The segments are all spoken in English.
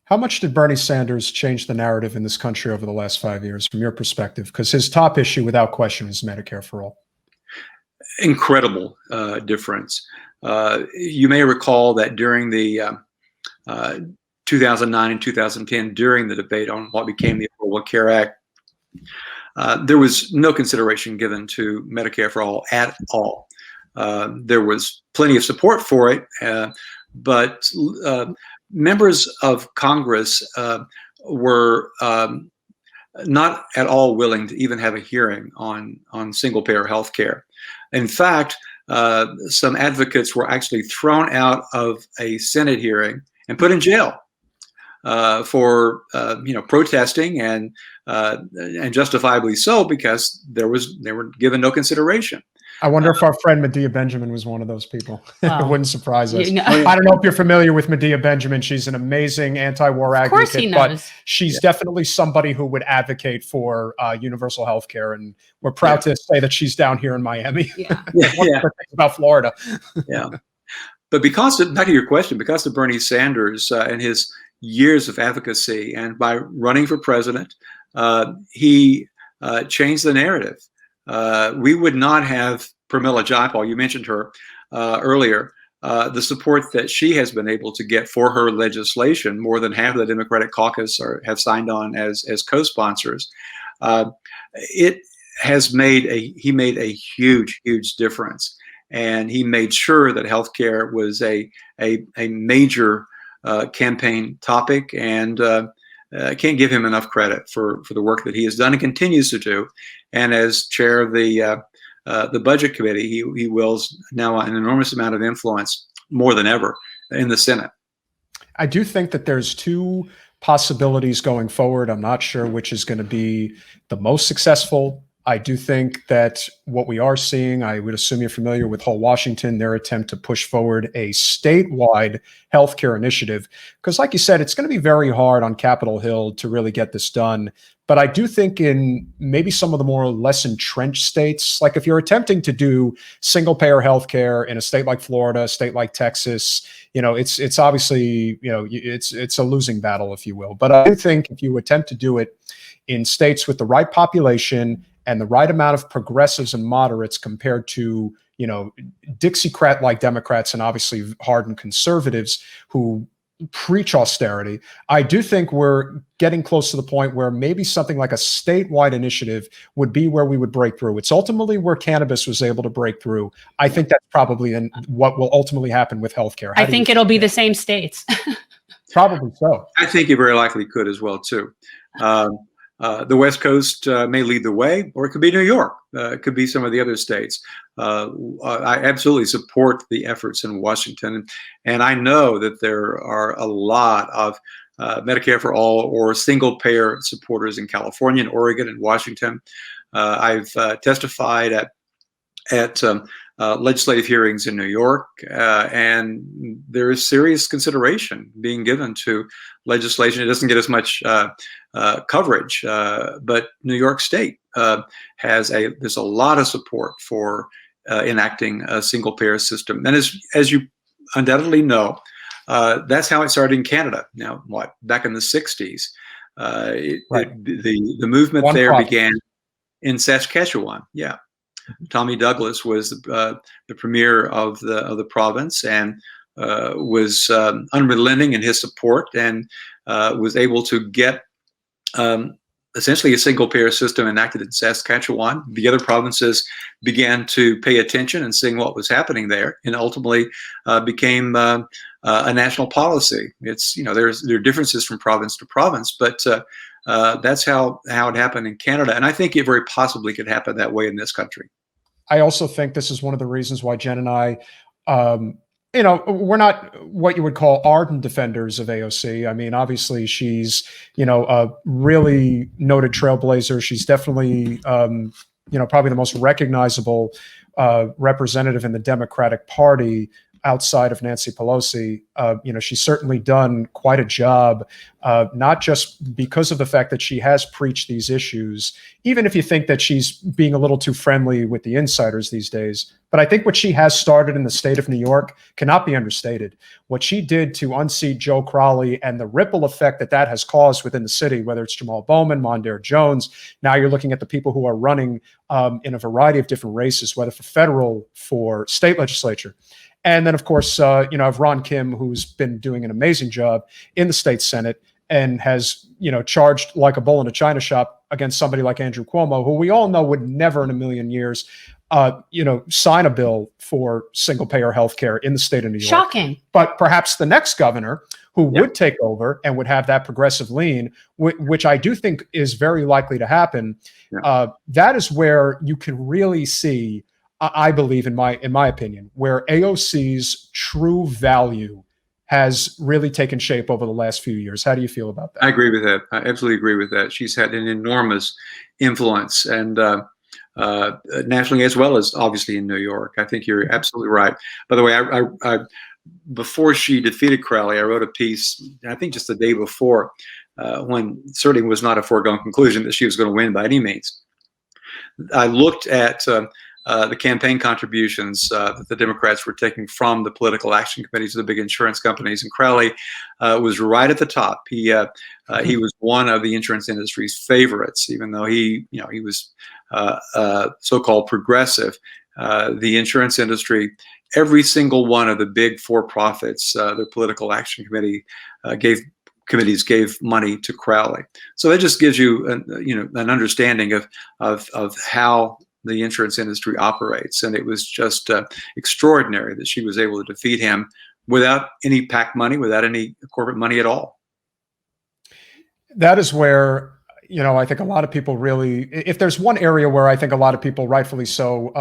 How much did Bernie Sanders change the narrative in this country over the last 5 years, from your perspective? Because his top issue, without question, is Medicare for all. Incredible difference. You may recall that during the 2009 and 2010, during the debate on what became the Obamacare Act, there was no consideration given to Medicare for all at all. There was plenty of support for it, but members of Congress were not at all willing to even have a hearing on single-payer health care. In fact, some advocates were actually thrown out of a Senate hearing and put in jail for protesting, and justifiably so, because they were given no consideration. I wonder if our friend Medea Benjamin was one of those people. Wow. It wouldn't surprise us. You know. I don't know if you're familiar with Medea Benjamin. She's an amazing anti-war advocate, but she's definitely somebody who would advocate for universal health care. And we're proud to say that she's down here in Miami. Yeah. About Florida. Yeah. But back to your question, because of Bernie Sanders and his years of advocacy, and by running for president, he changed the narrative. We would not have Pramila Jayapal, you mentioned her earlier, the support that she has been able to get for her legislation. More than half of the Democratic caucus have signed on as co-sponsors. He made a huge difference, and he made sure that healthcare was a major campaign topic, and I can't give him enough credit for the work that he has done and continues to do. And as chair of the budget committee, he wields now an enormous amount of influence, more than ever, in the Senate. I do think that there's two possibilities going forward. I'm not sure which is going to be the most successful. I do think that what we are seeing, I would assume you're familiar with Whole Washington, their attempt to push forward a statewide healthcare initiative. Because like you said, it's going to be very hard on Capitol Hill to really get this done. But I do think in maybe some of the more less entrenched states, like if you're attempting to do single payer healthcare in a state like Florida, a state like Texas, it's obviously, it's a losing battle, if you will. But I do think if you attempt to do it in states with the right population and the right amount of progressives and moderates compared to, Dixiecrat-like Democrats and obviously hardened conservatives who preach austerity, I do think we're getting close to the point where maybe something like a statewide initiative would be where we would break through. It's ultimately where cannabis was able to break through. I think that's probably what will ultimately happen with healthcare. I think it'll be the same states. Probably so. I think it very likely could as well, too. The West Coast may lead the way, or it could be New York. It could be some of the other states. I absolutely support the efforts in Washington. And I know that there are a lot of Medicare for all or single payer supporters in California and Oregon and Washington. I've testified at legislative hearings in New York, and there is serious consideration being given to legislation. It doesn't get as much coverage, but New York State there's a lot of support for enacting a single payer system. And as you undoubtedly know, that's how it started in Canada. Now, back in the 60s, the movement began in Saskatchewan. Yeah. Tommy Douglas was the premier of the province, and was unrelenting in his support, and was able to get essentially a single payer system enacted in Saskatchewan. The other provinces began to pay attention and seeing what was happening there, and ultimately became a national policy. There are differences from province to province, but that's how it happened in Canada, and I think it very possibly could happen that way in this country. I also think this is one of the reasons why Jen and I, we're not what you would call ardent defenders of AOC. I mean, obviously she's, a really noted trailblazer. She's definitely, probably the most recognizable representative in the Democratic Party. outside of Nancy Pelosi, she's certainly done quite a job, not just because of the fact that she has preached these issues, even if you think that she's being a little too friendly with the insiders these days. But I think what she has started in the state of New York cannot be understated. What she did to unseat Joe Crowley and the ripple effect that that has caused within the city, whether it's Jamal Bowman, Mondaire Jones, now you're looking at the people who are running in a variety of different races, whether for federal, for state legislature. And then, of course, I have Ron Kim, who's been doing an amazing job in the state Senate and has, charged like a bull in a china shop against somebody like Andrew Cuomo, who we all know would never in a million years, sign a bill for single-payer healthcare in the state of New York. Shocking. But perhaps the next governor who would take over and would have that progressive lean, which I do think is very likely to happen, that is where you can really see, I believe, in my opinion, where AOC's true value has really taken shape over the last few years. How do you feel about that? I agree with that. I absolutely agree with that. She's had an enormous influence, and nationally, as well as obviously in New York. I think you're absolutely right. By the way, I before she defeated Crowley, I wrote a piece, I think just the day before, when certainly was not a foregone conclusion that she was going to win by any means. I looked at the campaign contributions that the Democrats were taking from the political action committees of the big insurance companies, and Crowley was right at the top. He was one of the insurance industry's favorites, even though he was so-called progressive. The insurance industry, every single one of the big for-profits, the political action committees gave money to Crowley. So that just gives you an understanding of how the insurance industry operates. And it was just extraordinary that she was able to defeat him without any PAC money, without any corporate money at all. That is where, I think a lot of people really, if there's one area where I think a lot of people rightfully so,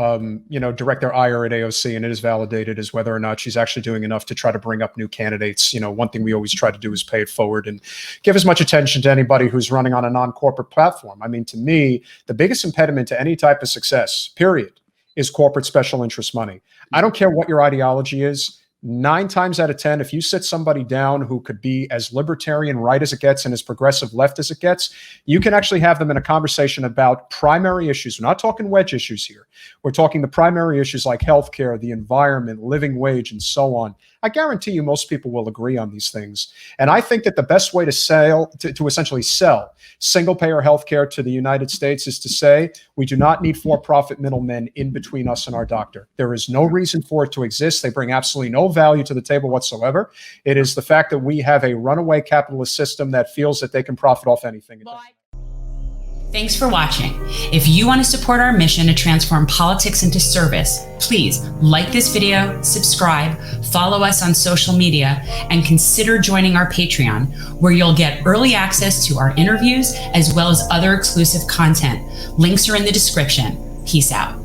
direct their ire at AOC, and it is validated, is whether or not she's actually doing enough to try to bring up new candidates. One thing we always try to do is pay it forward and give as much attention to anybody who's running on a non-corporate platform. I mean, to me, the biggest impediment to any type of success, period, is corporate special interest money. I don't care what your ideology is. 9 times out of 10, if you sit somebody down who could be as libertarian right as it gets and as progressive left as it gets, you can actually have them in a conversation about primary issues. We're not talking wedge issues here. We're talking the primary issues like healthcare, the environment, living wage, and so on. I guarantee you most people will agree on these things. And I think that the best way to essentially sell single-payer healthcare to the United States is to say, we do not need for-profit middlemen in between us and our doctor. There is no reason for it to exist. They bring absolutely no value to the table whatsoever. It is the fact that we have a runaway capitalist system that feels that they can profit off anything. Thanks for watching. If you want to support our mission to transform politics into service, please like this video, subscribe, follow us on social media, and consider joining our Patreon, where you'll get early access to our interviews as well as other exclusive content. Links are in the description. Peace out.